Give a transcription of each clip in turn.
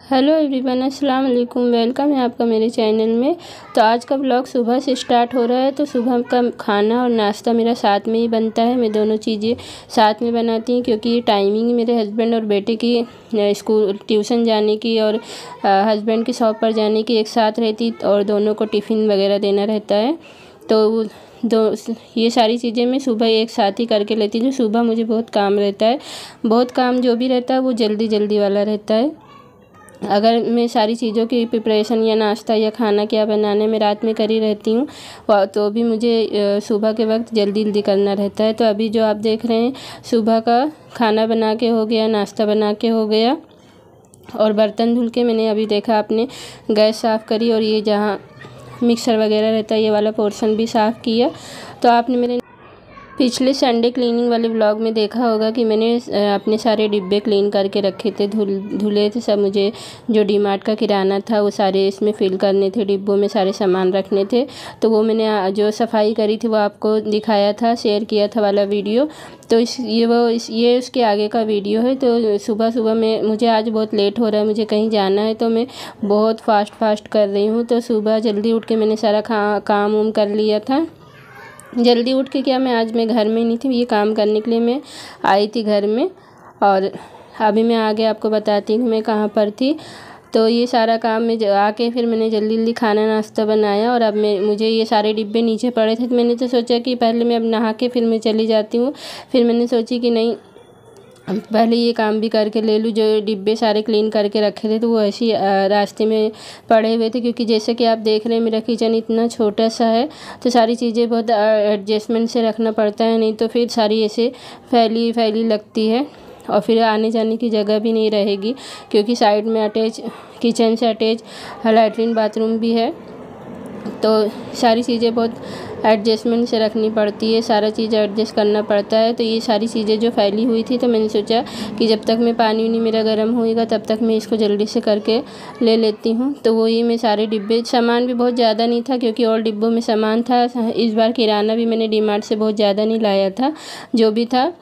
Hello everyone, अस्सलाम वालेकुम। Welcome है आपका मेरे चैनल में। तो आज का व्लॉग सुबह से स्टार्ट हो रहा है। तो सुबह का खाना और नाश्ता मेरा साथ में ही बनता है। मैं दोनों चीज़ें साथ में बनाती हूँ क्योंकि टाइमिंग मेरे हस्बैंड और बेटे की स्कूल ट्यूशन जाने की और हस्बैंड की शॉप पर जाने की एक साथ रहती और दोनों को टिफ़िन वगैरह देना रहता है। तो ये सारी चीज़ें मैं सुबह एक साथ ही करके लेती हूँ। सुबह मुझे बहुत काम रहता है, बहुत काम जो भी रहता है वो जल्दी जल्दी वाला रहता है। अगर मैं सारी चीज़ों की प्रिपरेशन या नाश्ता या खाना क्या बनाने में रात में करी रहती हूँ तो भी मुझे सुबह के वक्त जल्दी जल्दी करना रहता है। तो अभी जो आप देख रहे हैं, सुबह का खाना बना के हो गया, नाश्ता बना के हो गया और बर्तन धुल के मैंने अभी देखा आपने गैस साफ़ करी और ये जहाँ मिक्सर वगैरह रहता है ये वाला पोर्शन भी साफ़ किया। तो आपने मेरे पिछले संडे क्लीनिंग वाले व्लॉग में देखा होगा कि मैंने अपने सारे डिब्बे क्लीन करके रखे थे, धुले थे सब। मुझे जो डीमार्ट का किराना था वो सारे इसमें फिल करने थे, डिब्बों में सारे सामान रखने थे। तो वो मैंने जो सफाई करी थी वो आपको दिखाया था, शेयर किया था वाला वीडियो। तो ये उसके आगे का वीडियो है। तो सुबह सुबह में मुझे आज बहुत लेट हो रहा है, मुझे कहीं जाना है तो मैं बहुत फास्ट कर रही हूँ। तो सुबह जल्दी उठ के मैंने सारा काम उम कर लिया था। जल्दी उठ के क्या, मैं घर में नहीं थी, ये काम करने के लिए मैं आई थी घर में। और अभी मैं आगे आपको बताती हूँ मैं कहाँ पर थी। तो ये सारा काम में आके फिर मैंने जल्दी जल्दी खाना नाश्ता बनाया और अब मुझे ये सारे डिब्बे नीचे पड़े थे। तो मैंने तो सोचा कि पहले मैं अब नहा के फिर मैं चली जाती हूँ। फिर मैंने सोची कि नहीं, पहले ये काम भी करके ले लूँ। जो डिब्बे सारे क्लीन करके रखे थे तो वो ऐसे ही रास्ते में पड़े हुए थे, क्योंकि जैसे कि आप देख रहे हैं मेरा किचन इतना छोटा सा है तो सारी चीज़ें बहुत एडजस्टमेंट से रखना पड़ता है, नहीं तो फिर सारी ऐसे फैली फैली लगती है और फिर आने जाने की जगह भी नहीं रहेगी। क्योंकि साइड में अटैच किचन से अटैच लैट्रिन बाथरूम भी है, तो सारी चीज़ें बहुत एडजस्टमेंट से रखनी पड़ती है, सारा चीज़ एडजस्ट करना पड़ता है। तो ये सारी चीज़ें जो फैली हुई थी तो मैंने सोचा कि जब तक मैं पानी उनी मेरा गर्म होएगा तब तक मैं इसको जल्दी से करके ले लेती हूँ। तो वही मैं सारे डिब्बे, सामान भी बहुत ज़्यादा नहीं था क्योंकि और डिब्बों में सामान था। इस बार किराना भी मैंने डीमार्ट से बहुत ज़्यादा नहीं लाया था, जो भी था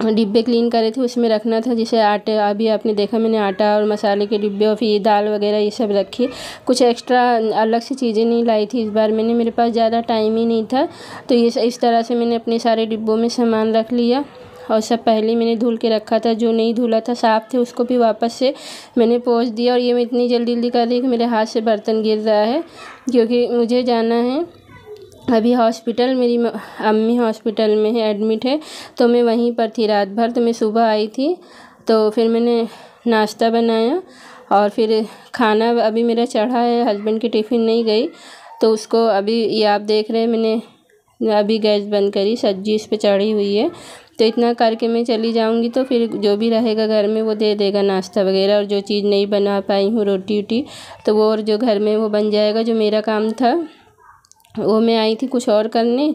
डिब्बे क्लीन करे थे उसमें रखना था। जैसे आटे, अभी आपने देखा मैंने आटा और मसाले के डिब्बे और फिर दाल वगैरह ये सब रखी। कुछ एक्स्ट्रा अलग से चीज़ें नहीं लाई थी इस बार मैंने, मेरे पास ज़्यादा टाइम ही नहीं था। तो ये इस तरह से मैंने अपने सारे डिब्बों में सामान रख लिया और सब पहले मैंने धुल के रखा था। जो नहीं धुला था साफ़ थे उसको भी वापस से मैंने पोंछ दिया। और ये मैं इतनी जल्दी जल्दी कर रही कि मेरे हाथ से बर्तन गिर रहा है, क्योंकि मुझे जाना है अभी हॉस्पिटल। मेरी अम्मी हॉस्पिटल में है, एडमिट है, तो मैं वहीं पर थी रात भर। तो मैं सुबह आई थी तो फिर मैंने नाश्ता बनाया और फिर खाना अभी मेरा चढ़ा है, हस्बैंड की टिफ़िन नहीं गई तो उसको अभी ये आप देख रहे हैं मैंने अभी गैस बंद करी, सब्जी इस पे चढ़ी हुई है। तो इतना करके मैं चली जाऊंगी तो फिर जो भी रहेगा घर में वो दे देगा नाश्ता वगैरह, और जो चीज़ नहीं बना पाई हूँ रोटी वोटी तो वो और जो घर में वो बन जाएगा। जो मेरा काम था वो मैं आई थी कुछ और करने,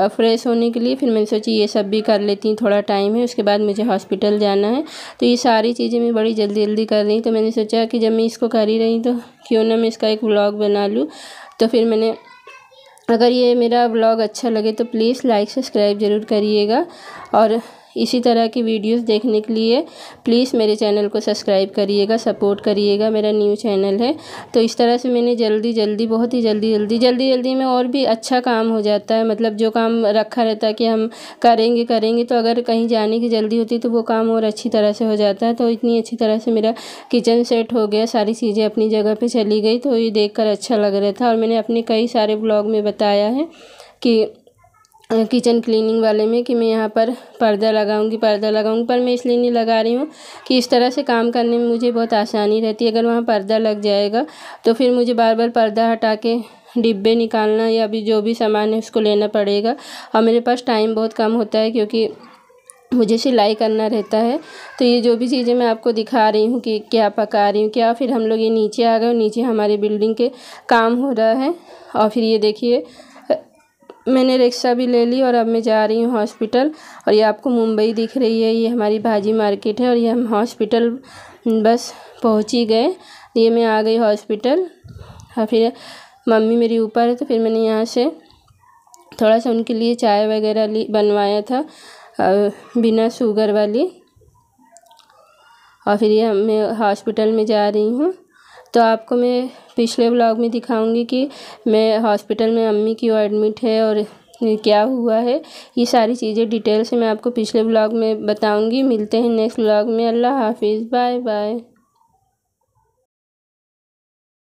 फ्रेश होने के लिए। फिर मैंने सोची ये सब भी कर लेती हूँ, थोड़ा टाइम है, उसके बाद मुझे हॉस्पिटल जाना है। तो ये सारी चीज़ें मैं बड़ी जल्दी जल्दी कर रही। तो मैंने सोचा कि जब मैं इसको कर ही रही तो क्यों ना मैं इसका एक व्लॉग बना लूँ। तो फिर मैंने, अगर ये मेरा व्लॉग अच्छा लगे तो प्लीज़ लाइक सब्सक्राइब ज़रूर करिएगा और इसी तरह की वीडियोस देखने के लिए प्लीज़ मेरे चैनल को सब्सक्राइब करिएगा, सपोर्ट करिएगा। मेरा न्यू चैनल है। तो इस तरह से मैंने जल्दी जल्दी, बहुत ही जल्दी में और भी अच्छा काम हो जाता है। मतलब जो काम रखा रहता है कि हम करेंगे तो अगर कहीं जाने की जल्दी होती तो वो काम और अच्छी तरह से हो जाता है। तो इतनी अच्छी तरह से मेरा किचन सेट हो गया, सारी चीज़ें अपनी जगह पर चली गई। तो ये देख कर अच्छा लग रहा था। और मैंने अपने कई सारे ब्लॉग में बताया है कि किचन क्लीनिंग वाले में कि मैं यहाँ पर पर्दा लगाऊंगी पर मैं इसलिए नहीं लगा रही हूँ कि इस तरह से काम करने में मुझे बहुत आसानी रहती है। अगर वहाँ पर्दा लग जाएगा तो फिर मुझे बार बार पर्दा हटा के डिब्बे निकालना या भी जो भी सामान है उसको लेना पड़ेगा और मेरे पास टाइम बहुत कम होता है क्योंकि मुझे सिलाई करना रहता है। तो ये जो भी चीज़ें मैं आपको दिखा रही हूँ कि क्या पका रही हूँ क्या, फिर हम लोग ये नीचे आ गए, नीचे हमारी बिल्डिंग के काम हो रहा है। और फिर ये देखिए मैंने रिक्शा भी ले ली और अब मैं जा रही हूँ हॉस्पिटल। और ये आपको मुंबई दिख रही है, ये हमारी भाजी मार्केट है और ये हम हॉस्पिटल बस पहुँच ही गए। ये मैं आ गई हॉस्पिटल और फिर मम्मी मेरी ऊपर है तो फिर मैंने यहाँ से थोड़ा सा उनके लिए चाय वगैरह बनवाया था बिना शुगर वाली। और फिर ये मैं हॉस्पिटल में जा रही हूँ। तो आपको मैं पिछले व्लॉग में दिखाऊंगी कि मैं हॉस्पिटल में अम्मी क्यों एडमिट है और क्या हुआ है। ये सारी चीज़ें डिटेल से मैं आपको पिछले व्लॉग में बताऊंगी। मिलते हैं नेक्स्ट व्लॉग में। अल्लाह हाफिज़, बाय बाय।